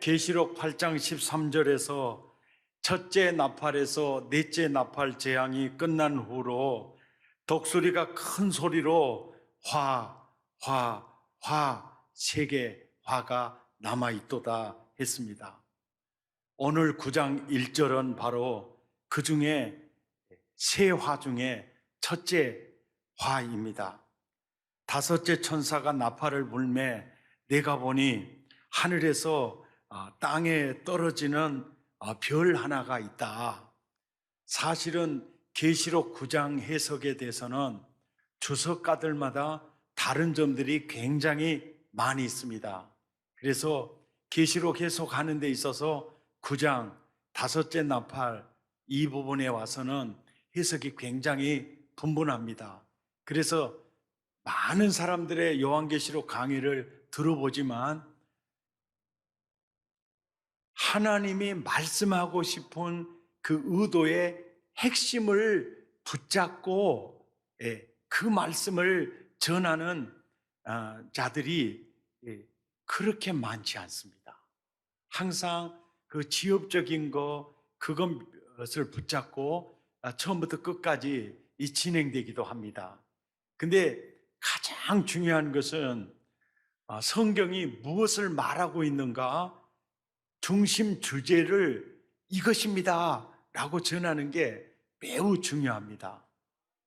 계시록 8장 13절에서 첫째 나팔에서 넷째 나팔 재앙이 끝난 후로 독수리가 큰 소리로 화, 화, 화, 세 개 화가 남아있도다 했습니다. 오늘 9장 1절은 바로 그 중에 세 화 중에 첫째 화입니다. 다섯째 천사가 나팔을 불매 내가 보니 하늘에서 땅에 떨어지는 별 하나가 있다. 사실은 계시록 9장 해석에 대해서는 주석가들마다 다른 점들이 굉장히 많이 있습니다. 그래서 계시록 해석하는 데 있어서 9장 다섯째 나팔 이 부분에 와서는 해석이 굉장히 분분합니다. 그래서 많은 사람들의 요한계시록 강의를 들어보지만 하나님이 말씀하고 싶은 그 의도의 핵심을 붙잡고 그 말씀을 전하는 자들이 그렇게 많지 않습니다. 항상 그 지엽적인 그것을 붙잡고 처음부터 끝까지 진행되기도 합니다. 근데 가장 중요한 것은 성경이 무엇을 말하고 있는가 중심 주제를 이것입니다 라고 전하는 게 매우 중요합니다.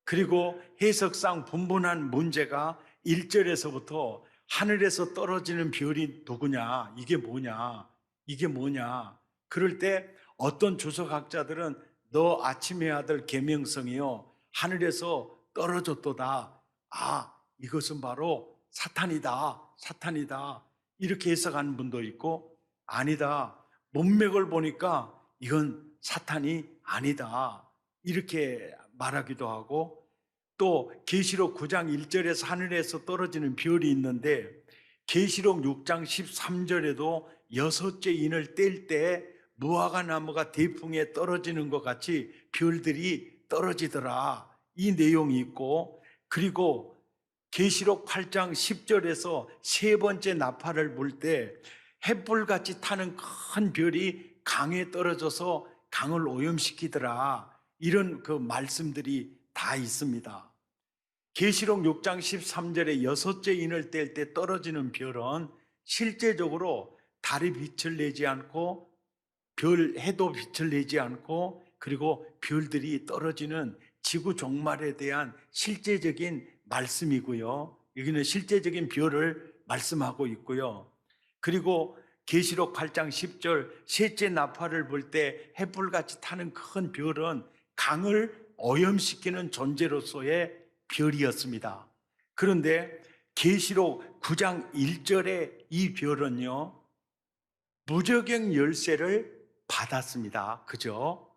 그리고 해석상 분분한 문제가 1절에서부터 하늘에서 떨어지는 별이 누구냐, 이게 뭐냐, 이게 뭐냐. 그럴 때 어떤 주석학자들은 너 아침의 아들 계명성이요 하늘에서 떨어졌도다. 이것은 바로 사탄이다, 사탄이다 이렇게 해석하는 분도 있고, 아니다, 문맥을 보니까 이건 사탄이 아니다 이렇게 말하기도 하고, 또 계시록 9장 1절에서 하늘에서 떨어지는 별이 있는데 계시록 6장 13절에도 여섯째 인을 뗄 때 무화과 나무가 대풍에 떨어지는 것 같이 별들이 떨어지더라 이 내용이 있고, 그리고 계시록 8장 10절에서 세 번째 나팔을 불 때 햇불같이 타는 큰 별이 강에 떨어져서 강을 오염시키더라 이런 그 말씀들이 다 있습니다. 계시록 6장 13절에 여섯째 인을 뗄 때 떨어지는 별은 실제적으로 달이 빛을 내지 않고 해도 빛을 내지 않고 그리고 별들이 떨어지는 지구 종말에 대한 실제적인 말씀이고요. 여기는 실제적인 별을 말씀하고 있고요. 그리고 계시록 8장 10절 셋째 나팔을 불 때 햇불같이 타는 큰 별은 강을 오염시키는 존재로서의 별이었습니다. 그런데 계시록 9장 1절의 이 별은요 무저갱 열쇠를 받았습니다. 그죠?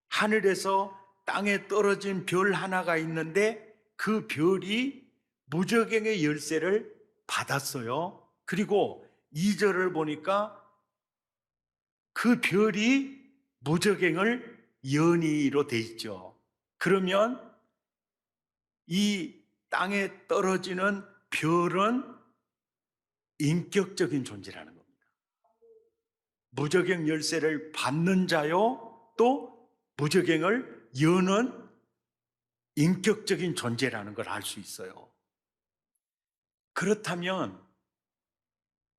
하늘에서 땅에 떨어진 별 하나가 있는데 그 별이 무저갱의 열쇠를 받았어요. 그리고 2절을 보니까 그 별이 무저갱을 연희로 돼 있죠. 그러면 이 땅에 떨어지는 별은 인격적인 존재라는 겁니다. 무저갱 열쇠를 받는 자요, 또 무저갱을 여는 인격적인 존재라는 걸 알 수 있어요. 그렇다면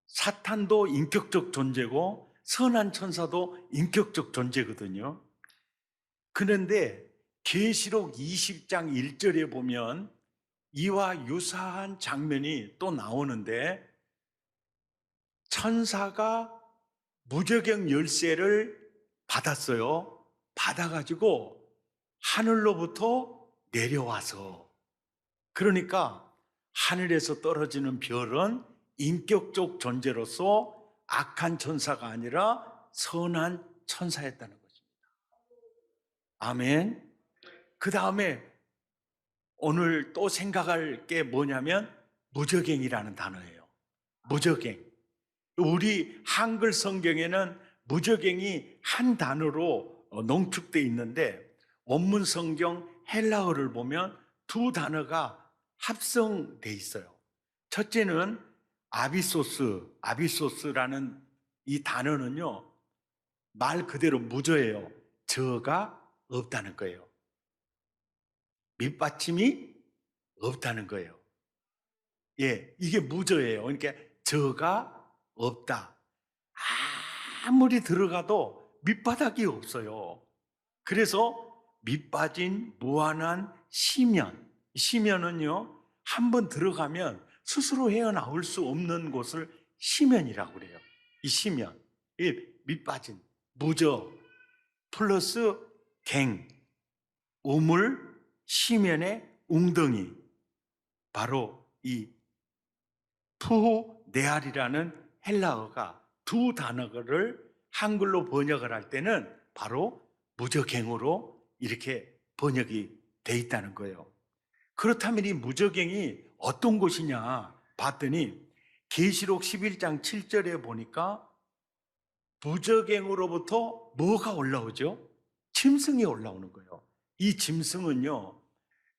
사탄도 인격적 존재고 선한 천사도 인격적 존재거든요. 그런데 계시록 20장 1절에 보면 이와 유사한 장면이 또 나오는데 천사가 무저갱 열쇠를 받았어요. 받아가지고 하늘로부터 내려와서, 그러니까 하늘에서 떨어지는 별은 인격적 존재로서 악한 천사가 아니라 선한 천사였다는 것입니다. 아멘. 그 다음에 오늘 또 생각할 게 뭐냐면 무저갱이라는 단어예요. 무저갱. 우리 한글 성경에는 무저갱이 한 단어로 농축되어 있는데 원문 성경 헬라어를 보면 두 단어가 합성되어 있어요. 첫째는 아비소스라는 이 단어는요, 말 그대로 무저예요. 저가 없다는 거예요. 밑받침이 없다는 거예요. 예, 이게 무저예요. 그러니까 저가 없다. 아무리 들어가도 밑바닥이 없어요. 그래서 밑빠진 무한한 시면. 시면은요, 한번 들어가면 스스로 헤어나올 수 없는 곳을 시면이라고 그래요. 이 시면. 이 밑빠진 무저 플러스 갱, 우물, 시면의 웅덩이. 바로 이 푸네알이라는 헬라어가 두 단어를 한글로 번역을 할 때는 바로 무저갱으로 이렇게 번역이 돼 있다는 거예요. 그렇다면 이 무저갱이 어떤 곳이냐 봤더니 계시록 11장 7절에 보니까 무저갱으로부터 뭐가 올라오죠? 짐승이 올라오는 거예요. 이 짐승은요,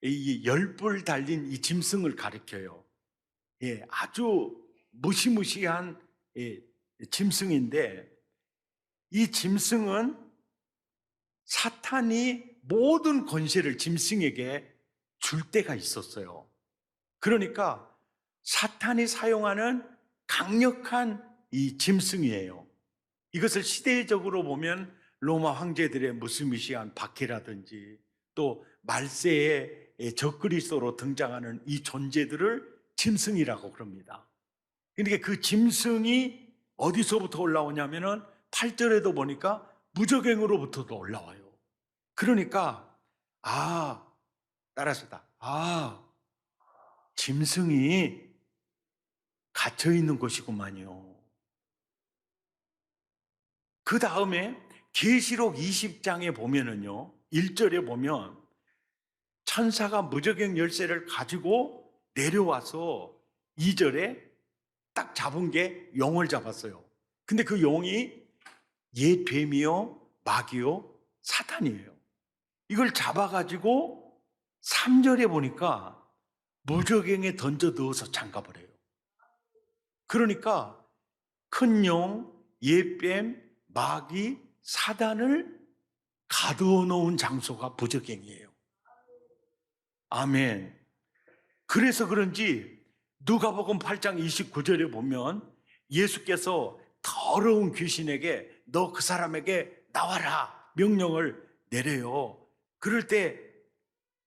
이 열불 달린 이 짐승을 가리켜요. 예, 아주 무시무시한 짐승인데, 이 짐승은 사탄이 모든 권세를 짐승에게 줄 때가 있었어요. 그러니까 사탄이 사용하는 강력한 이 짐승이에요. 이것을 시대적으로 보면 로마 황제들의 무시무시한 박해라든지 또 말세의 적그리스도로 등장하는 이 존재들을 짐승이라고 그럽니다. 그러니까 그 짐승이 어디서부터 올라오냐면은 8절에도 보니까 무저갱으로부터도 올라와요. 그러니까 따라서다. 짐승이 갇혀 있는 곳이구만요. 그 다음에 계시록 20장에 보면은요, 1절에 보면 천사가 무저갱 열쇠를 가지고 내려와서 2절에 딱 잡은 게 용을 잡았어요. 근데 그 용이 옛 뱀이요, 마귀요, 사탄이에요. 이걸 잡아가지고 3절에 보니까 무저갱에 던져 넣어서 잠가버려요. 그러니까 큰 용, 옛뱀, 마귀, 사단을 가두어 놓은 장소가 무저갱이에요. 아멘. 그래서 그런지 누가복음 8장 29절에 보면 예수께서 더러운 귀신에게 너 그 사람에게 나와라 명령을 내려요. 그럴 때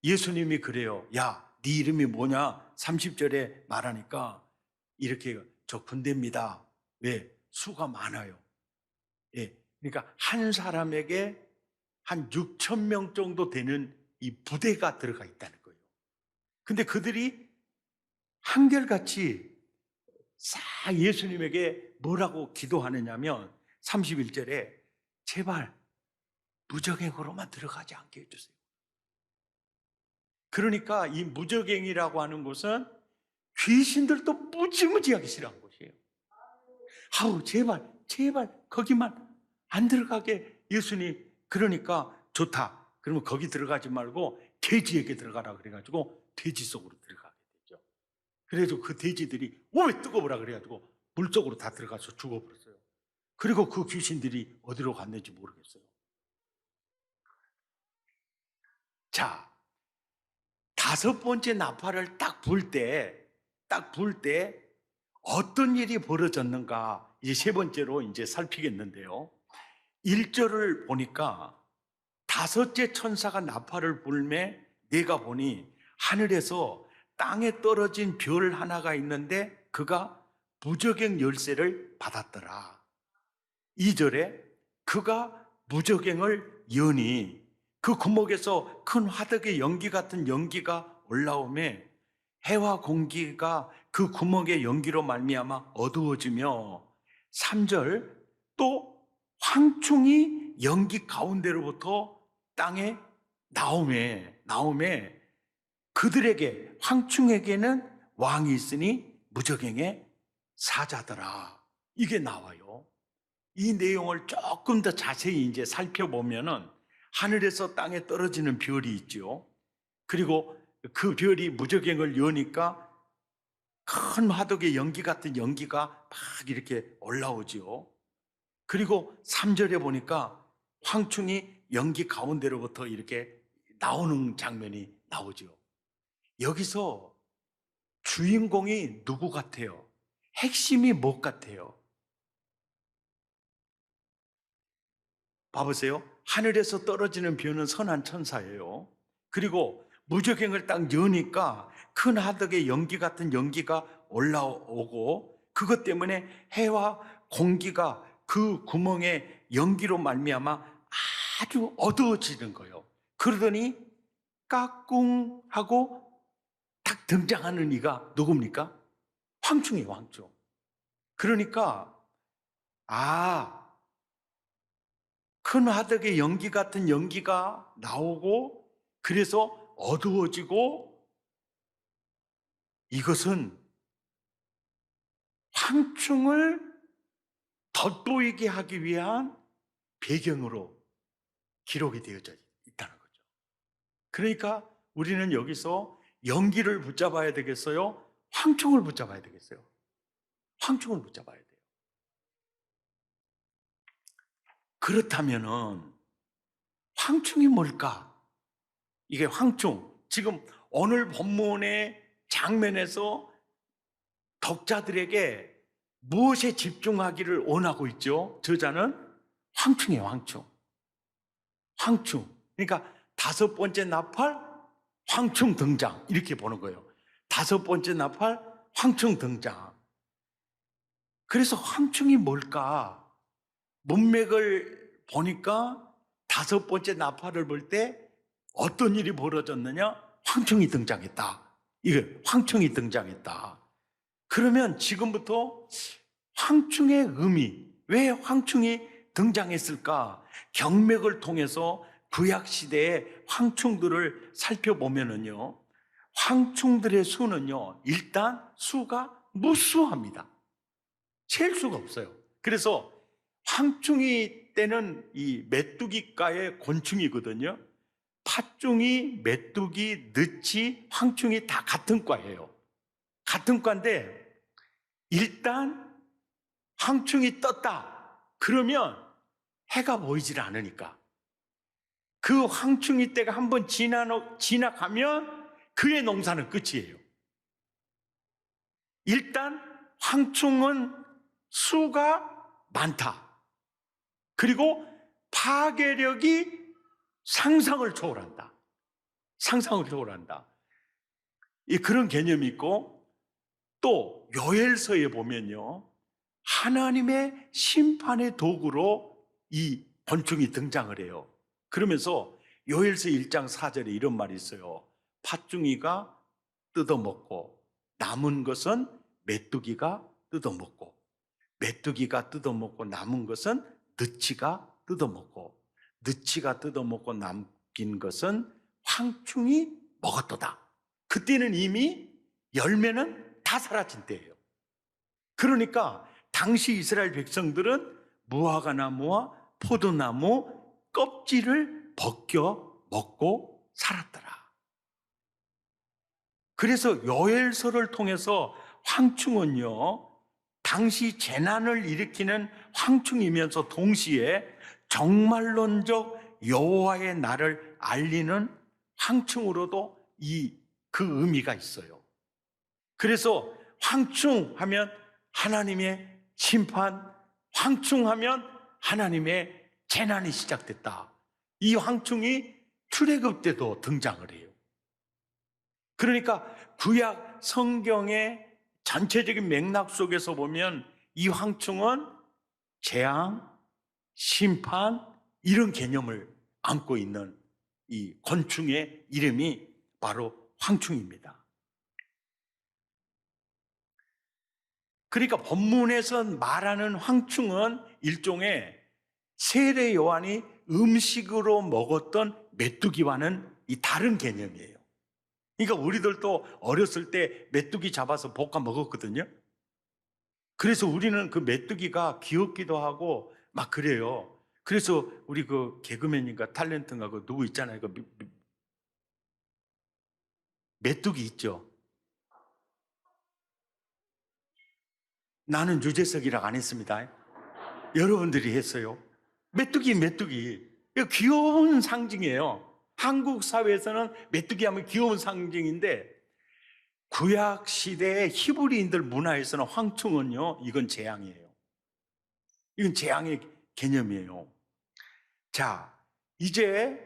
예수님이 그래요. 야, 네 이름이 뭐냐? 30절에 말하니까 이렇게 저 군대입니다. 왜? 수가 많아요. 예. 그러니까 한 사람에게 한 6천 명 정도 되는 이 부대가 들어가 있다는 거예요. 근데 그들이 한결같이 싹 예수님에게 뭐라고 기도하느냐면 31절에 제발 무저갱으로만 들어가지 않게 해주세요. 그러니까 이 무저갱이라고 하는 곳은 귀신들도 무지무지하게 싫어한 곳이에요. 제발 거기만 안 들어가게 예수님. 그러니까 좋다. 그러면 거기 들어가지 말고 돼지에게 들어가라 그래가지고 돼지 속으로 들어가게 되죠. 그래서 그 돼지들이 왜 뜨거워라 그래가지고 물속으로 다 들어가서 죽어버렸어요. 그리고 그 귀신들이 어디로 갔는지 모르겠어요. 자, 다섯 번째 나팔을 딱 불 때 어떤 일이 벌어졌는가 이제 세 번째로 이제 살피겠는데요. 1절을 보니까 다섯째 천사가 나팔을 불매 내가 보니 하늘에서 땅에 떨어진 별 하나가 있는데 그가 무저갱 열쇠를 받았더라. 2절에 그가 무저갱을 여니 그 구멍에서 큰 화덕의 연기 같은 연기가 올라오매 해와 공기가 그 구멍의 연기로 말미암아 어두워지며 3절 또 황충이 연기 가운데로부터 땅에 나오매 그들에게 황충에게는 왕이 있으니 무저갱의 사자더라. 이게 나와요. 이 내용을 조금 더 자세히 이제 살펴보면은 하늘에서 땅에 떨어지는 별이 있죠. 그리고 그 별이 무저갱을 여니까 큰 화덕의 연기 같은 연기가 막 이렇게 올라오죠. 그리고 3절에 보니까 황충이 연기 가운데로부터 이렇게 나오는 장면이 나오죠. 여기서 주인공이 누구 같아요? 핵심이 뭐 같아요? 봐보세요. 하늘에서 떨어지는 벼는 선한 천사예요. 그리고 무저갱을 딱 여니까 큰 하덕의 연기 같은 연기가 올라오고, 그것 때문에 해와 공기가 그 구멍에 연기로 말미암아 아주 어두워지는 거예요. 그러더니 까꿍 하고 딱 등장하는 이가 누굽니까? 황충이에요, 황충. 그러니까 큰 하덕의 연기 같은 연기가 나오고, 그래서 어두워지고, 이것은 황충을 돋보이게 하기 위한 배경으로 기록이 되어져 있다는 거죠. 그러니까 우리는 여기서 연기를 붙잡아야 되겠어요? 황충을 붙잡아야 되겠어요? 황충을 붙잡아야 돼요. 그렇다면은 황충이 뭘까? 이게 황충. 지금 오늘 본문의 장면에서 독자들에게 무엇에 집중하기를 원하고 있죠? 저자는 황충이에요, 황충. 황충. 그러니까 5번째 나팔, 황충 등장. 이렇게 보는 거예요. 5번째 나팔, 황충 등장. 그래서 황충이 뭘까? 문맥을 보니까 5번째 나팔을 볼 때 어떤 일이 벌어졌느냐? 황충이 등장했다. 이게 황충이 등장했다. 그러면 지금부터 황충의 의미, 왜 황충이 등장했을까? 경맥을 통해서 구약시대의 황충들을 살펴보면은요, 황충들의 수는요, 일단 수가 무수합니다. 셀 수가 없어요. 그래서 황충이 때는 이 메뚜기과의 곤충이거든요. 팥종이, 메뚜기, 느치, 황충이 다 같은 과예요. 같은 과인데 일단 황충이 떴다. 그러면 해가 보이질 않으니까 그 황충이 때가 한번 지나가면 그의 농사는 끝이에요. 일단 황충은 수가 많다. 그리고 파괴력이 상상을 초월한다. 상상을 초월한다. 그런 개념이 있고, 또 요엘서에 보면요, 하나님의 심판의 도구로 이 곤충이 등장을 해요. 그러면서 요엘서 1장 4절에 이런 말이 있어요. 팥중이가 뜯어먹고 남은 것은 메뚜기가 뜯어먹고, 메뚜기가 뜯어먹고 남은 것은 느치가 뜯어먹고, 느치가 뜯어먹고 남긴 것은 황충이 먹었도다. 그때는 이미 열매는 다 사라진 때예요. 그러니까 당시 이스라엘 백성들은 무화과 나무와 포도나무 껍질을 벗겨 먹고 살았더라. 그래서 요엘서를 통해서 황충은요, 당시 재난을 일으키는 황충이면서 동시에 정말론적 여호와의 날을 알리는 황충으로도 그 의미가 있어요. 그래서 황충하면 하나님의 심판, 황충하면 하나님의 재난이 시작됐다. 이 황충이 출애굽 때도 등장을 해요. 그러니까 구약 성경의 전체적인 맥락 속에서 보면 이 황충은 재앙, 심판 이런 개념을 안고 있는 이 곤충의 이름이 바로 황충입니다. 그러니까 본문에서 말하는 황충은 일종의 세례 요한이 음식으로 먹었던 메뚜기와는 이 다른 개념이에요. 그러니까 우리들도 어렸을 때 메뚜기 잡아서 볶아 먹었거든요. 그래서 우리는 그 메뚜기가 귀엽기도 하고 막 그래요. 그래서 우리 그 개그맨인가 탤런트인가 그 누구 있잖아요. 그 메뚜기 있죠. 나는 유재석이라고 안 했습니다. 여러분들이 했어요. 메뚜기. 이거 귀여운 상징이에요. 한국 사회에서는 메뚜기 하면 귀여운 상징인데 구약 시대의 히브리인들 문화에서는 황충은요, 이건 재앙이에요. 이건 재앙의 개념이에요. 자, 이제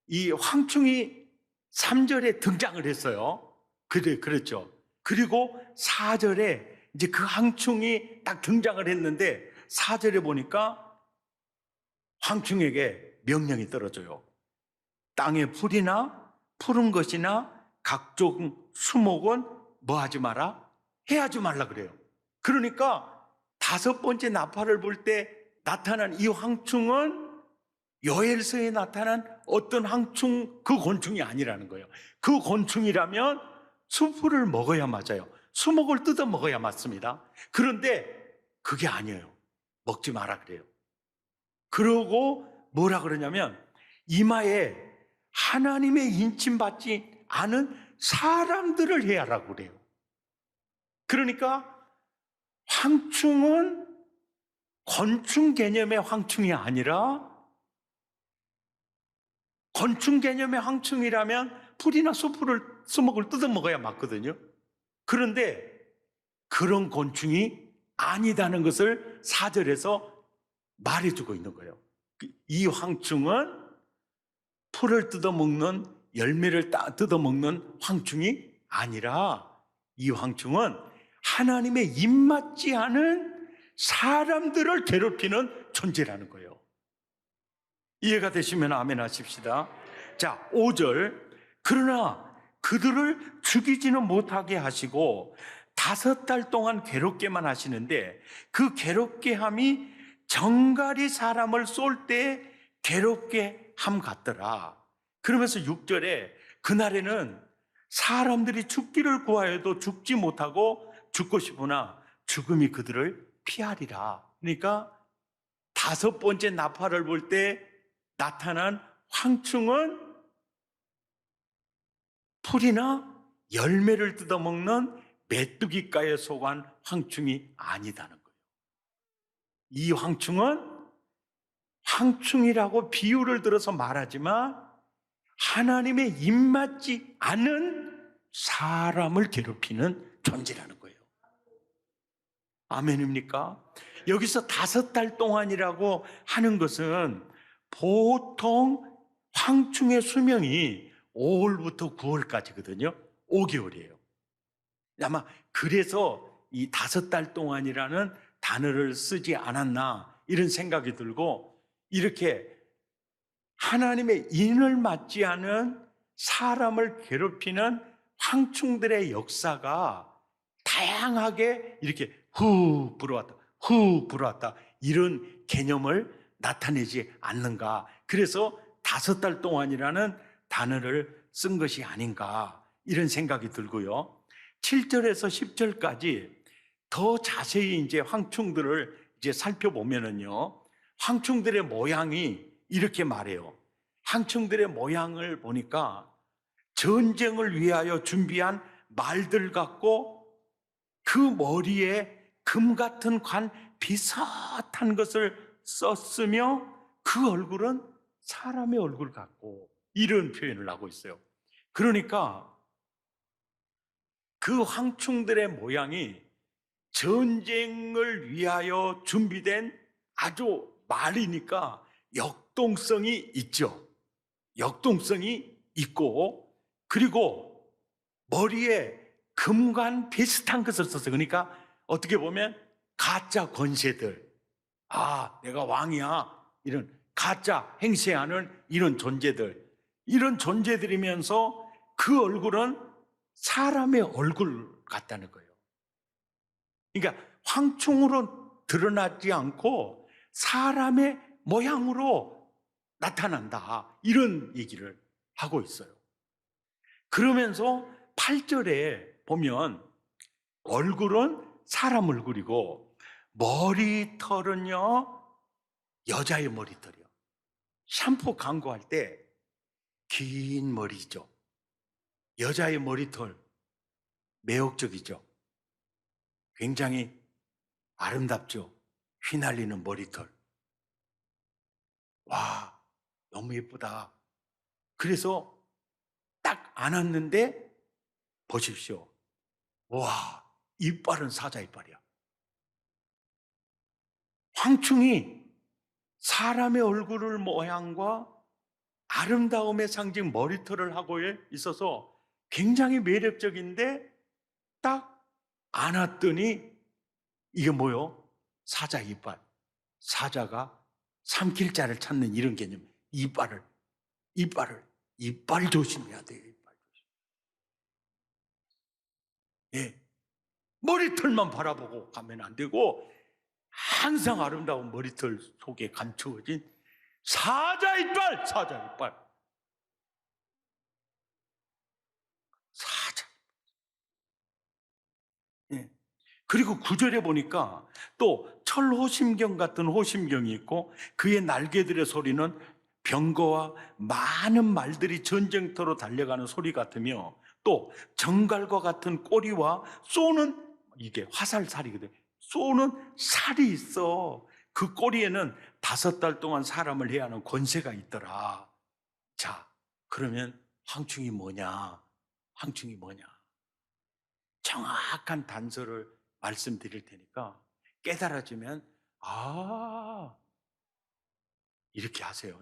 이 황충이 3절에 등장을 했어요. 그랬죠. 그리고 4절에 이제 그 황충이 딱 등장을 했는데 4절에 보니까 황충에게 명령이 떨어져요. 땅의 풀이나 푸른 것이나 각종 수목은 뭐 하지 마라? 해하지 말라 그래요. 그러니까 5번째 나팔을 불 때 나타난 이 황충은 요엘서에 나타난 어떤 황충, 그 곤충이 아니라는 거예요. 그 곤충이라면 수풀을 먹어야 맞아요. 수목을 뜯어 먹어야 맞습니다. 그런데 그게 아니에요. 먹지 마라 그래요. 그러고 뭐라 그러냐면 이마에 하나님의 인침받지 않은 사람들을 해하라고 그래요. 그러니까 황충은 곤충 개념의 황충이 아니라, 곤충 개념의 황충이라면 풀이나 수목을 뜯어 먹어야 맞거든요. 그런데 그런 곤충이 아니다는 것을 4절에서 말해주고 있는 거예요. 이 황충은 풀을 뜯어먹는, 열매를 뜯어먹는 황충이 아니라 이 황충은 하나님의 입맞지 않은 사람들을 괴롭히는 존재라는 거예요. 이해가 되시면 아멘 하십시다. 자, 5절. 그러나 그들을 죽이지는 못하게 하시고 5달 동안 괴롭게만 하시는데 그 괴롭게 함이 정갈이 사람을 쏠 때 괴롭게 함 같더라. 그러면서 6절에 그날에는 사람들이 죽기를 구하여도 죽지 못하고 죽고 싶으나 죽음이 그들을 피하리라. 그러니까 5번째 나팔을 불 때 나타난 황충은 풀이나 열매를 뜯어먹는 메뚜기가에 속한 황충이 아니다는 거예요. 이 황충은 황충이라고 비유를 들어서 말하지만 하나님의 입맞지 않은 사람을 괴롭히는 존재라는 거예요. 아멘입니까? 여기서 5달 동안이라고 하는 것은 보통 황충의 수명이 5월부터 9월까지거든요. 5개월이에요. 아마 그래서 이 5달 동안이라는 단어를 쓰지 않았나 이런 생각이 들고, 이렇게 하나님의 인을 맞지 않은 사람을 괴롭히는 황충들의 역사가 다양하게 이렇게 후 불어왔다, 후 불어왔다, 이런 개념을 나타내지 않는가. 그래서 5달 동안이라는 단어를 쓴 것이 아닌가 이런 생각이 들고요. 7절에서 10절까지 더 자세히 이제 황충들을 이제 살펴보면은요, 황충들의 모양이 이렇게 말해요. 황충들의 모양을 보니까 전쟁을 위하여 준비한 말들 같고 그 머리에 금 같은 관 비슷한 것을 썼으며 그 얼굴은 사람의 얼굴 같고, 이런 표현을 하고 있어요. 그러니까 그 황충들의 모양이 전쟁을 위하여 준비된 아주 말이니까 역동성이 있죠. 역동성이 있고, 그리고 머리에 금관 비슷한 것을 썼어요. 그러니까 어떻게 보면 가짜 권세들, 아 내가 왕이야, 이런 가짜 행세하는 이런 존재들, 이런 존재들이면서 그 얼굴은 사람의 얼굴 같다는 거예요. 그러니까 황충으로 드러나지 않고 사람의 모양으로 나타난다, 이런 얘기를 하고 있어요. 그러면서 8절에 보면 얼굴은 사람 얼굴이고 머리털은요 여자의 머리털이요. 샴푸 광고할 때 긴 머리죠. 여자의 머리털 매혹적이죠. 굉장히 아름답죠. 휘날리는 머리털. 와, 너무 예쁘다. 그래서 딱 안았는데 보십시오. 와, 이빨은 사자 이빨이야. 황충이 사람의 얼굴을 모양과 아름다움의 상징 머리털을 하고 있어서 굉장히 매력적인데 딱 안았더니 이게 뭐요? 사자 이빨. 사자가 삼킬 자를 찾는 이런 개념. 이빨 조심해야 돼요. 이빨 조심. 예. 머리털만 바라보고 가면 안 되고 항상 아름다운 머리털 속에 감추어진 사자 이빨. 사자. 예. 그리고 구절에 보니까 또 철호심경 같은 호심경이 있고 그의 날개들의 소리는 병거와 많은 말들이 전쟁터로 달려가는 소리 같으며 또 정갈과 같은 꼬리와 쏘는, 이게 화살살이거든, 쏘는 살이 있어. 그 꼬리에는 5달 동안 사람을 해야 하는 권세가 있더라. 자, 그러면 황충이 뭐냐? 정확한 단서를 말씀드릴 테니까 깨달아지면 이렇게 하세요.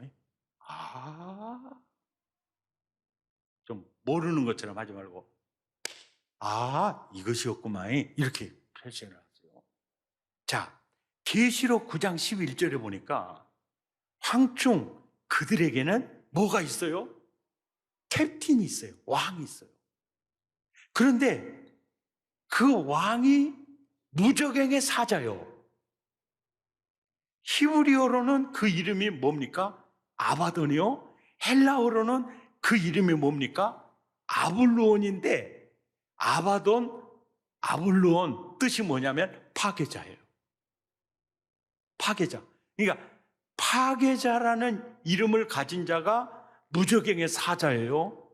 좀 모르는 것처럼 하지 말고 이것이었구만, 이렇게 표시해 놨어요. 자, 계시록 9장 11절에 보니까 황충, 그들에게는 뭐가 있어요? 캡틴이 있어요. 왕이 있어요. 그런데 그 왕이 무저갱의 사자요. 히브리어로는 그 이름이 뭡니까? 아바돈이요. 헬라어로는 그 이름이 뭡니까? 아블루온인데, 아블루온 뜻이 뭐냐면 파괴자예요. 파괴자. 그러니까 파괴자라는 이름을 가진 자가 무저갱의 사자예요.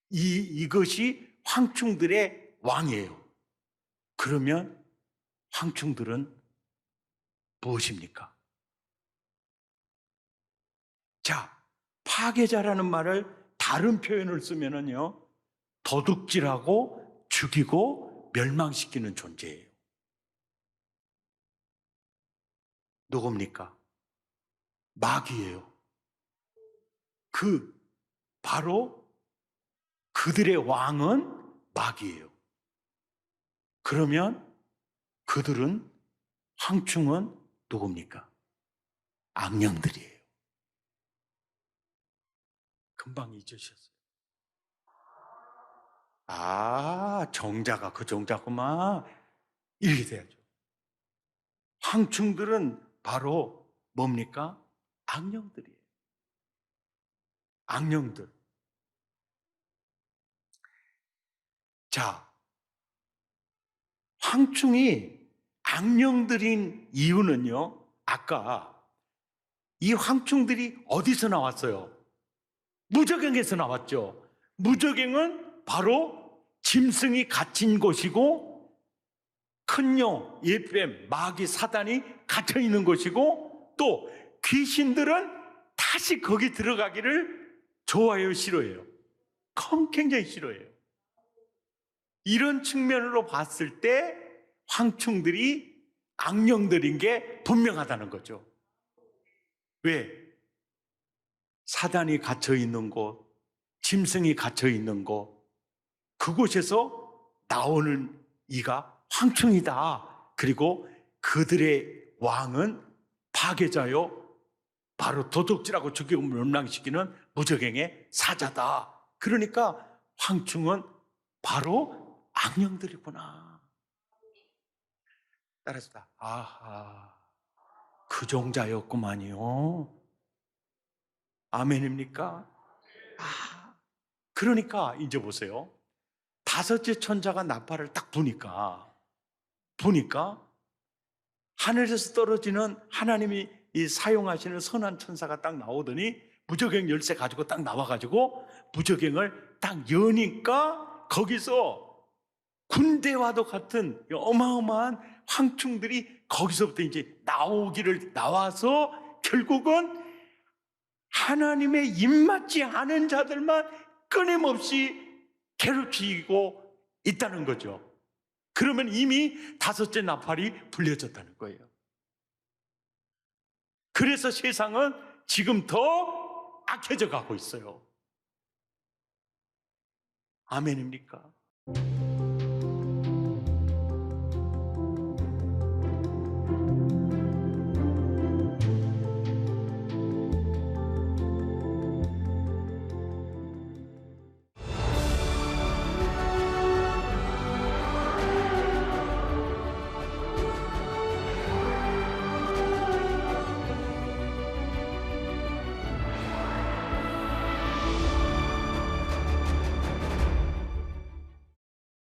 이것이 황충들의 왕이에요. 그러면 황충들은 무엇입니까? 자, 파괴자라는 말을 다른 표현을 쓰면은요, 도둑질하고 죽이고 멸망시키는 존재예요. 누굽니까? 마귀예요. 바로 그들의 왕은 마귀예요. 그러면 그들은, 황충은 누굽니까? 악령들이에요. 금방 잊으셨어요. 정자가 그 정자구만. 이렇게 돼야죠. 황충들은 바로 뭡니까? 악령들이에요. 악령들. 자, 황충이 악령들인 이유는요, 아까 이 황충들이 어디서 나왔어요? 무저갱에서 나왔죠. 무저갱은 바로 짐승이 갇힌 곳이고 큰 용, 예뱀, 마귀, 사단이 갇혀 있는 곳이고 또 귀신들은 다시 거기 들어가기를 좋아해요, 싫어해요? 굉장히 싫어해요. 이런 측면으로 봤을 때 황충들이 악령들인 게 분명하다는 거죠. 왜? 사단이 갇혀 있는 곳, 짐승이 갇혀 있는 곳, 그곳에서 나오는 이가 황충이다. 그리고 그들의 왕은 파괴자요, 바로 도둑질하고 죽이고 멸망시키는 무저갱의 사자다. 그러니까 황충은 바로 악령들이구나. 따라서 그 종자였구만요. 아멘입니까? 그러니까 이제 보세요. 5째 천자가 나팔을 딱 부니까 하늘에서 떨어지는 하나님이 사용하시는 선한 천사가 딱 나오더니 무저갱 열쇠 가지고 딱 나와가지고 무저갱을 딱 여니까 거기서 군대와도 같은 어마어마한 황충들이 거기서부터 이제 나와서 결국은 하나님의 입맞지 않은 자들만 끊임없이 괴롭히고 있다는 거죠. 그러면 이미 5째 나팔이 불려졌다는 거예요. 그래서 세상은 지금 더 악해져 가고 있어요. 아멘입니까?